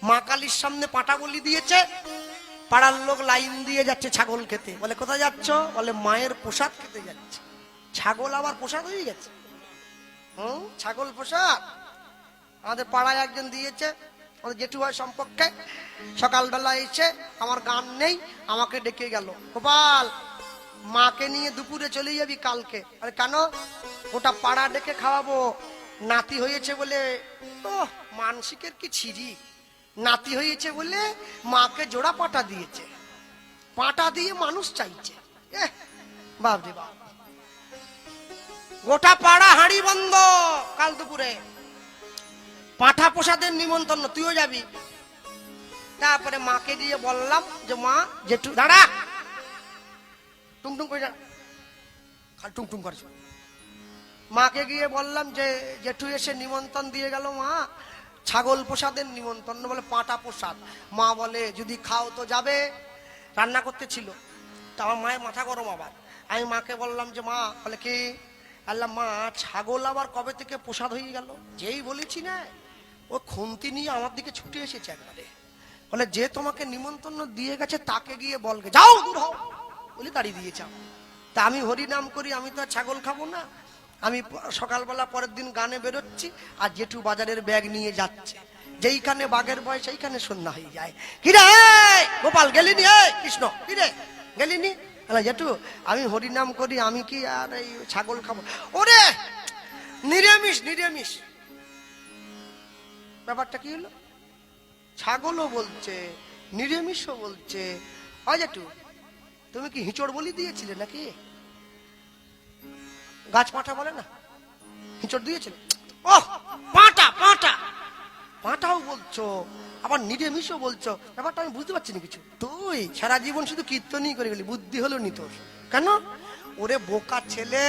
মা কালীর সামনে পাঁটা বলি দিয়েছে, পাড়ার লোক লাইন দিয়ে যাচ্ছে ছাগল খেতে। বলে কোথায় যাচ্ছ? বলে মায়ের প্রসাদ খেতে যাচ্ছে। ছাগল আবার প্রসাদ হয়ে গেছে। ছাগল প্রসাদ আমাদের পাড়ায় একজন দিয়েছে, আমাদের জেঠু হয় সম্পর্কে। সকালবেলা এসে, আমার গান নেই, আমাকে ডেকে গেল, গোপাল মাকে নিয়ে দুপুরে চলে যাবি কালকে। আরে কেন? ওটা পাড়া ডেকে খাওয়াবো, নাতি হয়েছে বলে। ও মানসিকের কি ছিরি, নাতি হয়েছে বলে মাকে জোড়া পাটা দিয়েছে, পাটা দিয়ে মানুষ চাইছে। বাপ রে বাপ, গোটা পাড়া হাঁড়ি বন্ধ কাল দুপুরে, পাঁঠা প্রসাদের নিমন্ত্রণ, তুইও যাবি। তারপরে মাকে গিয়ে বললাম যে মা, জেঠু দাঁড়া, টুংটুং করে খাল টুংটুং করছ। মাকে গিয়ে বললাম যে জেঠু এসে নিমন্ত্রণ দিয়ে গেল মা, ছাগল প্রসাদের নিমন্ত্রণ, বলে পাঁটা প্রসাদ। মা বলে যদি খাও তো যাবে, রান্না করতে ছিল। তা আমার মায়ের মাথা গরম আবার। আমি মাকে বললাম যে মা, বলে কি? আল্লাহ মা, ছাগল আবার কবে থেকে প্রসাদ হয়ে গেল? যেই বলেছি না, ও খুন্তি নিয়ে আমার দিকে ছুটে এসেছে একবারে। বলে যে তোমাকে নিমন্ত্রণ দিয়ে গেছে তাকে গিয়ে বলকে, যাও দূর হও বলে তাড়িয়ে দিয়েছে। তা আমি হরিনাম করি, আমি তো আর ছাগল খাবো না। আমি সকালবেলা পরের দিন গানে বেরোচ্ছি, আর জেঠু বাজারের ব্যাগ নিয়ে যাচ্ছে। যেইখানে বাঘের ভয় সেইখানে সন্ধ্যা হয়ে যায়। কিরে গোপাল গেলিনি? কৃষ্ণ কিরে গেলিনি? জেঠু আমি হরিনাম করি, আমি কি আর এই ছাগল খাবো? ওরে নিরামিষ নিরামিষ। ব্যাপারটা কি হলো? ছাগলও বলছে, নিরামিষও বলছে। জেঠু তুমি কি হিঁচড় বলি দিয়েছিলে নাকি? গাছ পাঁঠা বলে না, হিঁচড় দিয়েছিলে? ও পাঁটা পাঁটা, পাঁটাও বলছো, আবার নিরামিষও বলছো। ব্যাপারটা আমি বুঝতে পারছি না কিছু। তুই সারা জীবন শুধু কীর্তনই করে গেলি, বুদ্ধি হলো নি তোর। কেন? ওরে বোকা ছেলে,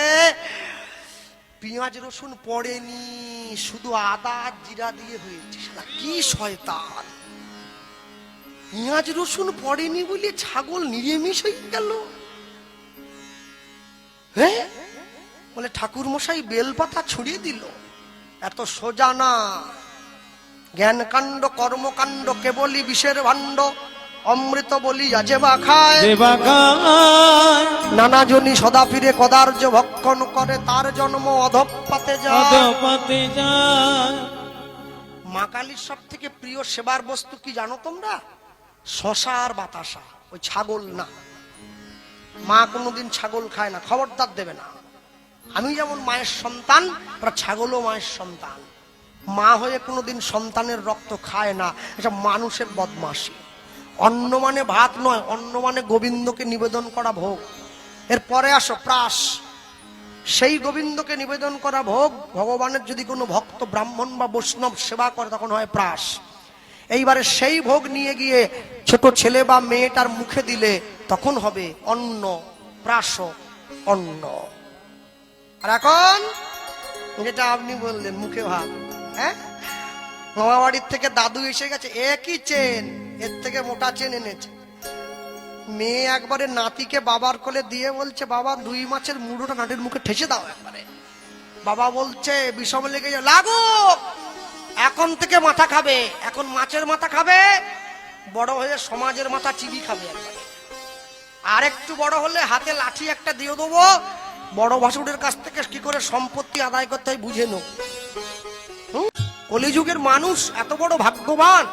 পেঁয়াজ রসুন পড়েনি, শুধু আদা জিরা দিয়ে হয়েছে। কি শয়তান! পেঁয়াজ রসুন পড়েনি বলে ছাগল নিরামিষ হয়ে গেল। হ্যাঁ, বলে ঠাকুর মশাই বেলপাতা ছড়িয়ে দিল। এত সোজা না। জ্ঞান কাণ্ড কর্মকাণ্ড কেবলই বিষের ভাণ্ড, অমৃত বলি যে বা খায়, নানা জনি সদা ফিরে কদার্য ভক্ষণ করে, তার জন্ম অধঃপাতে যায়। মা কালীর সব থেকে প্রিয় সেবার বস্তু কি জানো তোমরা? শশা আর বাতাসা, ওই ছাগল না। মা কোনোদিন ছাগল খায় না, খবরদার দেবে না। আমি যেমন মায়ের সন্তান, ওরা ছাগলও মায়ের সন্তান। মা হয়ে কোনোদিন সন্তানের রক্ত খায় না, এটা মানুষের বদমাশি। অন্ন মানে ভাত নয়, অন্ন মানে গোবিন্দকে নিবেদন করা ভোগ। এরপরে আসো প্রাস, সেই গোবিন্দকে নিবেদন করা ভোগ। ভগবানের যদি কোনো ভক্ত ব্রাহ্মণ বা বৈষ্ণব সেবা করে তখন হয় প্রাস। এইবারে সেই ভোগ নিয়ে গিয়ে ছোট ছেলে বা মেয়েটার মুখে দিলে তখন হবে অন্ন, প্রাস, অন্ন। আর এখন যেটা আপনি বললেন মুখে ভাত। হ্যাঁ, মামা বাড়ির থেকে দাদু এসে গেছে, একই চেন, এর থেকে মোটা চেন এনেছে। মেয়ে একবারে নাতিকে বাবার কোলে দিয়ে বলছে, বাবা 2 মাছের মুড়োটা নাটির মুখে ঠেসে দাও একবারে। বাবা বলছে বিষম লেগে যাও, লাগুক, এখন থেকে মাথা খাবে, এখন মাছের মাথা খাবে, বড় হয়ে সমাজের মাথা চিবি খাবে একবারে। আর একটু বড় হলে হাতে লাঠি একটা দিয়ে দেবো, বড় ভাসুরের কাছ থেকে কি করে সম্পত্তি আদায় করতে হয় বুঝে নেব। কলিযুগের মানুষ এত বড় ভাগ্যবান,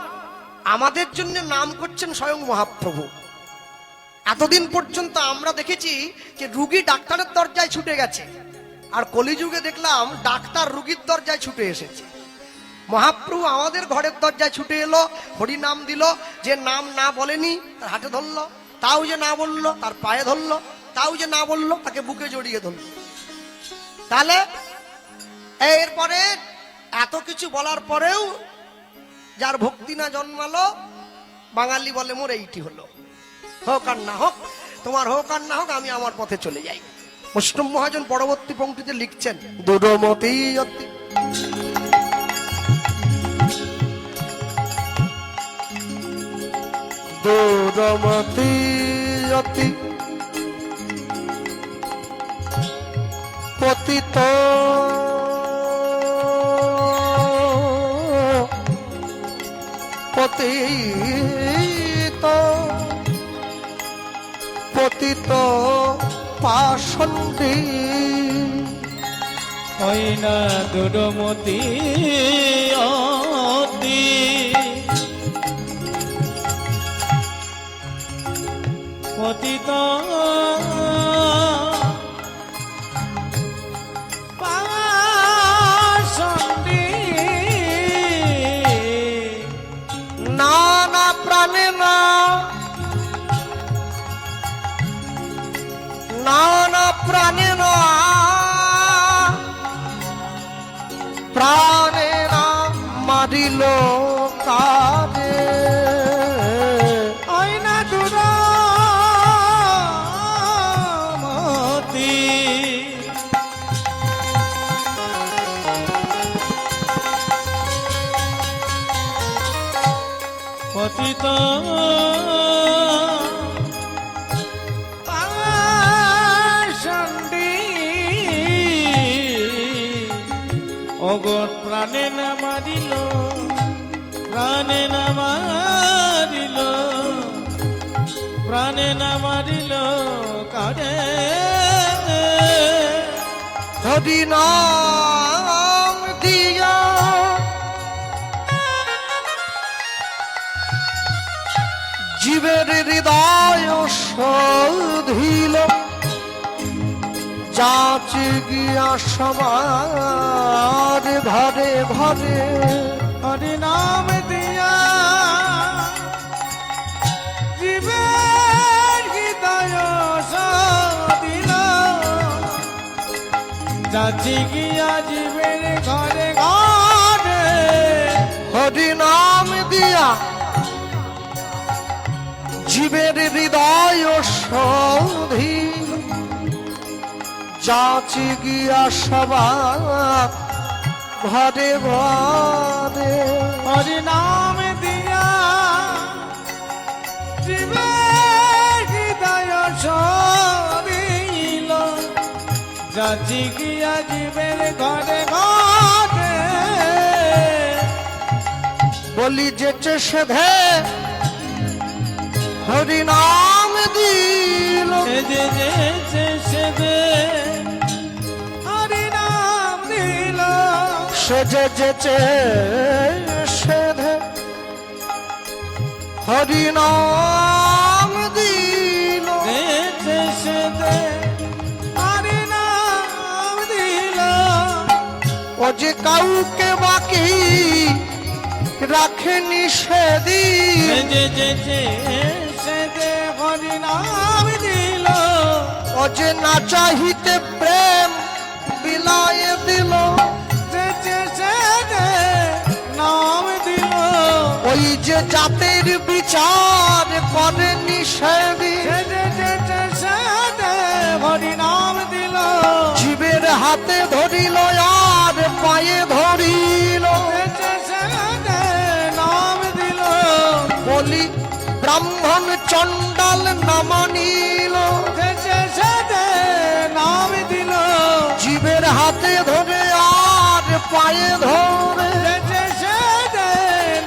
আমাদের জন্য নাম করছেন স্বয়ং মহাপ্রভু। এতদিন পর্যন্ত আমরা দেখেছি যে রুগী ডাক্তারের দরজায় ছুটে গেছে, আর কলিযুগে দেখলাম ডাক্তার রুগীর দরজায় ছুটে এসেছে। মহাপ্রভু আমাদের ঘরের দরজায় ছুটে এলো, হরি নাম দিল। যে নাম না বলেনি তার হাতে ধরলো, তাও যে না বললো তার পায়ে ধরলো, তাও যে না বললো তাকে বুকে জড়িয়ে ধরলো। তাহলে এরপরে এত কিছু বলার পরেও যার ভক্তি না জন্মালো, বাঙালি বলে মোর এইটি হলো। হোক আর না হোক, তোমার হোক আর না হোক, আমি আমার পথে চলে যাই। মুসলিম মহাজন পরবর্তী পংক্তিতে লিখছেন, দুরমতি দুরমতি অতি পতিত পতিত পতিত পাষণ্ডী ওই না দুরমতি অতি পতিত পাষণ্ডী নানা প্রাণে নানা প্রাণে প্রাণে মারিল কাজে আইনা দুরমতি পতিত পাষণ্ডী অগর প্রাণে না মারিল প্রাণে না মারিল প্রাণে না মারিল কারে হরি নাম দিয়া জীবের হৃদয় শোধিল যাচে গিয়া সবার ঘরে ঘরে হরি নাম দিয়া জীবের হৃদয় দিল যাচ্ছি গিয়া জীবের ঘরে ঘরে হরি নাম দিয়া জীবের হৃদয় শোধি যাচি গিয়া সবার ঘরে ঘরে হরি নাম দিয়া জীবের হৃদয় দিল যাচ্ছি গিয়া জীবের ঘরে ঘরে বলি যেচে সেধে হরি নাম দিল যে যে হরি নাম দিল সেজে যেচে সেধে হরি নাম দিল যে হরি নাম দিল ও যে কাউকে বাকি রাখেনি সেদিন যে হরি নাম দিল ও যে না চাহিতে প্রেম বিলায়ে দিল যে নাম দিল ওই যে জাতের বিচার করেনি সেদিন যে হরি নাম দিল জীবের হাতে ধরিল আর পায়ে ধরিল নাম দিল বলি ব্রাহ্মণ চণ্ডাল না মানিল নাম দিল জীবের হাতে ধরে আর পায়ে ধরে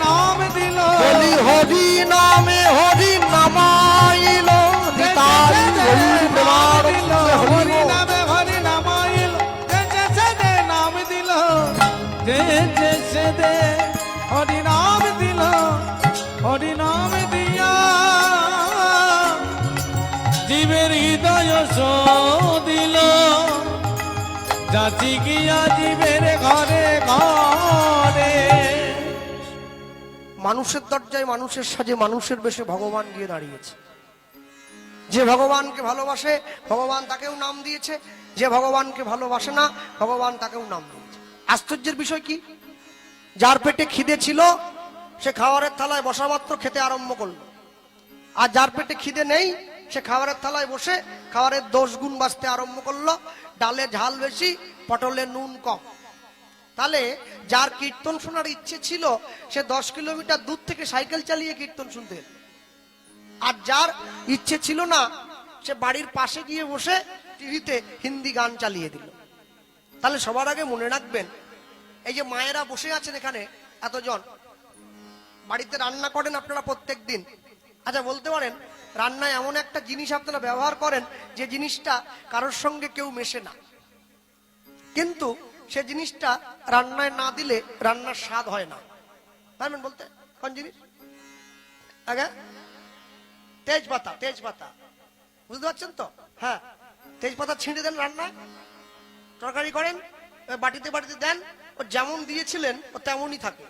নাম দিল বলি হরি নামে হরি নামাইল নিতাই গৌর প্রেমানন্দে হরি হরি বল। নামে হরি নামাইল নাম দিল দে হরি নাম দিল হরি নাম দিয়া জীবের হৃদয় দিল জাতি গিয়া জীবের ঘরে ঘরে মানুষের দরজায় মানুষের সাজে মানুষের বেশে ভগবান গিয়ে দাঁড়িয়েছে। যে ভগবানকে ভালোবাসে ভগবান তাকেও নাম দিয়েছে, যে ভগবানকে ভালোবাসে না ভগবান তাকেও নাম দিয়েছে। আশ্চর্যের বিষয় কি, যার পেটে খিদে ছিল সে খাবারের থালায় বসা মাত্র খেতে আরম্ভ করলো, আর যার পেটে খিদে নেই সে খাবারের থালায় বসে খাবারের 10 গুণ বাঁচতে আরম্ভ করলো। ডালে ঝাল বেশি, পটলে নুন কম। তাহলে যার কীর্তন শোনার ইচ্ছে ছিল সে 10 কিলোমিটার দূর থেকে সাইকেল চালিয়ে কীর্তন শুনতে এলো, আর যার ইচ্ছে ছিল না সে বাড়ির পাশে গিয়ে বসে টিভিতে হিন্দি গান চালিয়ে দিল। তাহলে সবার আগে মনে রাখবেন, এই যে মায়েরা বসে আছেন এখানে এতজন, বাড়িতে রান্না করেন আপনারা প্রত্যেক দিন। আচ্ছা বলতে পারেন রান্নায় এমন একটা জিনিস আপনারা ব্যবহার করেন যে জিনিসটা কারোর সঙ্গে কেউ মেশে না, কিন্তু সে জিনিসটা রান্নায় না দিলে রান্নার স্বাদ হয় না। পারবেন বলতে কোন জিনিস? আগে তেজপাতা। তেজপাতা বুঝতে পারছেন তো? হ্যাঁ, তেজপাতা ছিঁড়ে দেন, রান্নায় তরকারি করেন, বাটিতে বাটিতে দেন, ও যেমন দিয়েছিলেন ও তেমনই থাকে,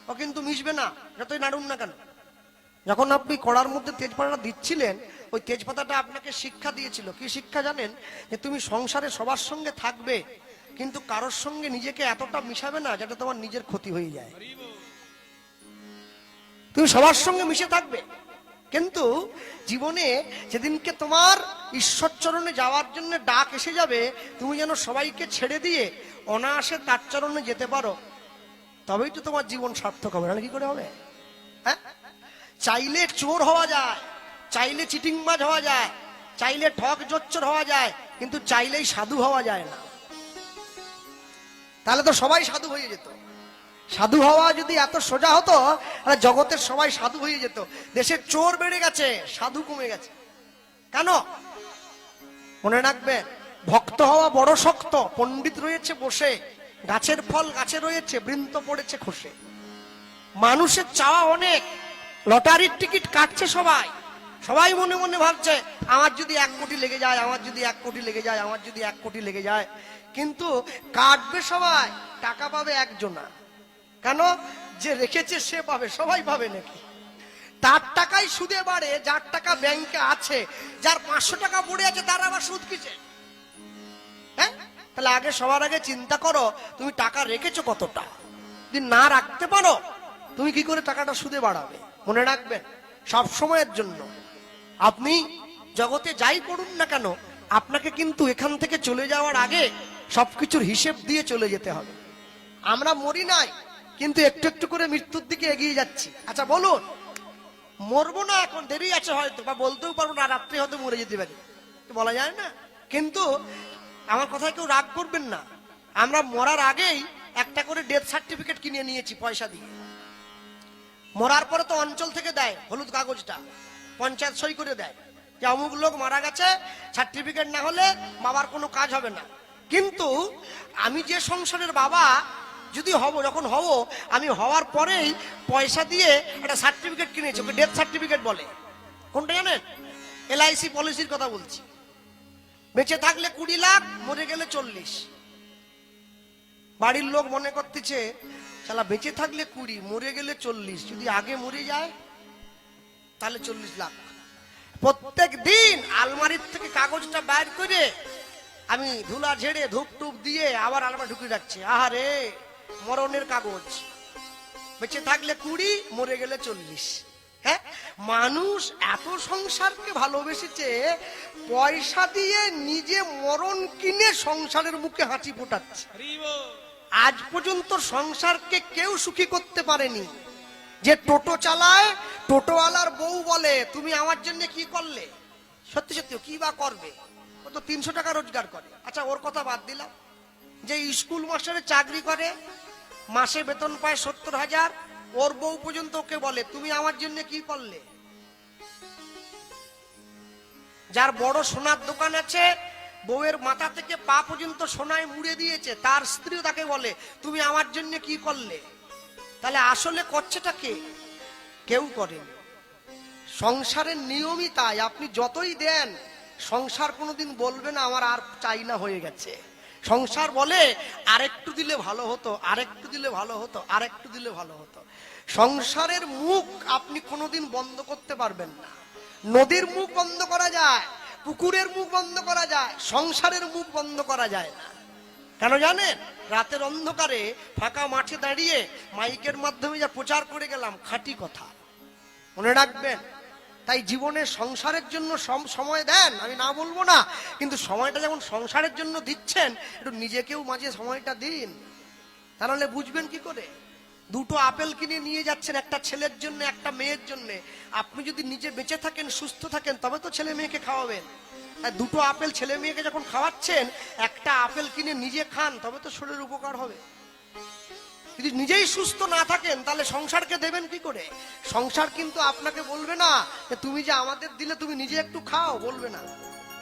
ও কিন্তু মিশবে না যতই নাড়ুন না কেন। যখন আপনি কড়ার মধ্যে তেজপাতাটা দিচ্ছিলেন, ওই তেজপাতাটা আপনাকে শিক্ষা দিয়েছিল। কি শিক্ষা জানেন? যে তুমি সংসারে সবার সঙ্গে থাকবে, কিন্তু কারোর সঙ্গে নিজেকে এতটা মিশাবে না যাতে তোমার নিজের ক্ষতি হয়ে যায়। তুমি সবার সঙ্গে মিশে থাকবে, কিন্তু জীবনে যেদিনকে তোমার ঈশ্বর চরণে যাওয়ার জন্য ডাক এসে যাবে, তুমি যেন সবাইকে ছেড়ে দিয়ে অনায়াসে তার চরণে যেতে পারো, তবেই তো তোমার জীবন সার্থক হবে। না কি করে হবে? হ্যাঁ, চাইলে চোর হওয়া যায়, চাইলে চিটিংবাজ হওয়া যায়, চাইলে ঠক জোচ্চর হওয়া যায়, কিন্তু চাইলেই সাধু হওয়া যায় না। তাহলে তো সবাই সাধু হয়ে যেত। সাধু হওয়া যদি এত সোজা হতো, তাহলে জগতের সবাই সাধু হয়ে যেত। দেশের চোর বেড়ে গেছে, সাধু কমে গেছে। কেন? মনে রাখবেন, ভক্ত হওয়া বড় শক্ত। পণ্ডিত রয়েছে বসে, গাছের ফল গাছে রয়েছে, বৃন্ত পড়েছে খসে। মানুষের চাওয়া অনেক, লটারির টিকিট কাটছে সবাই, সবাই মনে মনে ভাবছে আমার যদি 1 কোটি লেগে যায়, আমার যদি 1 কোটি লেগে যায়, আমার যদি 1 কোটি লেগে যায়। কিন্তু কাটবে সবাই, টাকা পাবে একজনা। কেন? যে রেখেছে সে পাবে, সবাই পাবে নাকি? তার টাকাই সুদে বাড়ে, যার টাকা ব্যাংকে আছে। যার 500 টাকা পড়ে আছে তার আবার সুদ কিসে? হ্যাঁ, তাহলে আগে সবার আগে চিন্তা করো তুমি টাকা রেখেছো কতটা। যদি না রাখতে পারো, তুমি কি করে টাকাটা সুদে বাড়াবে? মনে রাখবেন, সব সময়ের জন্য আপনি জগতে যাই করুন না কেন, আপনাকে কিন্তু এখান থেকে চলে যাওয়ার আগে সবকিছুর হিসেব দিয়ে চলে যেতে হবে। আমরা মরি নাই, কিন্তু একটু একটু করে মৃত্যুর দিকে এগিয়ে যাচ্ছি। আচ্ছা বলুন, মরবো না, এখন দেরি আছে হয়তো, বা বলতেও পারবো না, রাত্রে হয়তো মরে যেতে পারি, বলা যায় না। কিন্তু আমার কথায় কেউ রাগ করবেন না, আমরা মরার আগেই একটা করে ডেথ সার্টিফিকেট কিনে নিয়েছি পয়সা দিয়ে। মরার পরে তো অঞ্চল থেকে দেয় হলুদ কাগজটা, পঞ্চায়েত সই করে দেয় যে অমুক লোক মারা গেছে, সার্টিফিকেট না হলে বাবার কোনো কাজ হবে না। কিন্তু আমি যে সংসারের বাবা যদি হব, যখন হব, আমি হওয়ার পরেই পয়সা দিয়ে একটা সার্টিফিকেট কিনেছি, ওকে ডেথ সার্টিফিকেট বলে। কোনটা জানেন? LIC পলিসির কথা বলছি। বেঁচে থাকলে 20 লাখ, মরে গেলে 40। বাড়ির লোক মনে করতেছে শালা বেঁচে থাকলে 20, মরে গেলে 40, যদি আগে মরে যায় তাহলে 40 লাখ। প্রত্যেক দিন আলমারির থেকে কাগজটা বাইর করে আমি ধুলা ঝেড়ে ধূপ টুপ দিয়ে আবার আলমারি ঢুকিয়ে রাখছি। আহারে, মরণের কাগজ। বেঁচে থাকলে 20, মরে গেলে 40। হ্যাঁ, মানুষ এত সংসারকে ভালোবেসেছে, পয়সা দিয়ে নিজে মরণ কিনে সংসারের মুখে হাঁচি ফোটাচ্ছে। আজ পর্যন্ত সংসারকে কেউ সুখী করতে পারেনি। যে টোটো চালায়, টোটোওয়ালার বউ বলে তুমি আমার জন্য কি করলে? সত্যি সত্যি কি বা করবে? ও তো 300 টাকা রোজগার করে। আচ্ছা ওর কথা বাদ দিলাম, যে স্কুল মাস্টারের চাকরি করে, মাসে বেতন পায় 70,000, ওর বউ পর্যন্ত ওকে বলে তুমি আমার জন্য কি করলে? যার বড় সোনার দোকান আছে, বউয়ের মাথা থেকে পা পর্যন্ত সোনায় মুড়ে দিয়েছে, তার স্ত্রীও তাকে বলে তুমি আমার জন্য কি করলে? তাহলে আসলে করছেটা কে? কেউ করেন। সংসারের নিয়মই তাই, আপনি যতই দেন সংসার কোনোদিন বলবে না আমার আর চাই না, হয়ে গেছে। সংসার বলে আরেকটু দিলে ভালো হতো, আরেকটু দিলে ভালো হতো, আরেকটু দিলে ভালো হতো। সংসারের মুখ আপনি কোনোদিন বন্ধ করতে পারবেন না। নদীর মুখ বন্ধ করা যায়, পুকুরের মুখ বন্ধ করা যায়, সংসারের মুখ বন্ধ করা যায় না। কেন জানেন? রাতের অন্ধকারে ফাঁকা মাঠে দাঁড়িয়ে মাইকের মাধ্যমে যা প্রচার করে গেলাম, খাঁটি কথা। মনে রাখবেন, তাই জীবনে সংসারের জন্য সময় দেন, আমি না বলবো না, কিন্তু সময়টা যখন সংসারের জন্য দিচ্ছেন, একটু নিজেকেও মাঝে সময়টা দিন। তাহলে বুঝবেন কি করে? 2টো আপেল কিনে নিয়ে যাচ্ছেন একটা ছেলের জন্য, একটা মেয়ের জন্য। আপনি যদি নিজে বেঁচে থাকেন, সুস্থ থাকেন, তবে তো ছেলে মেয়েকে খাওয়াবেন। আর 2টো আপেল ছেলে মেয়েকে যখন খাওয়াচ্ছেন, একটা আপেল কিনে নিজে খান, তবে তো শরীরের উপকার হবে। যদি নিজেই সুস্থ না থাকেন তাহলে সংসারকে দেবেন কি করে? সংসার কিন্তু আপনাকে বলবে না যে তুমি যে আমাদের দিলে তুমি নিজে একটু খাও, বলবে না।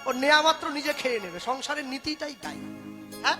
ও নেয়া মাত্র নিজে খেয়ে নেবে। সংসারের নীতিটাই তাই। হ্যাঁ,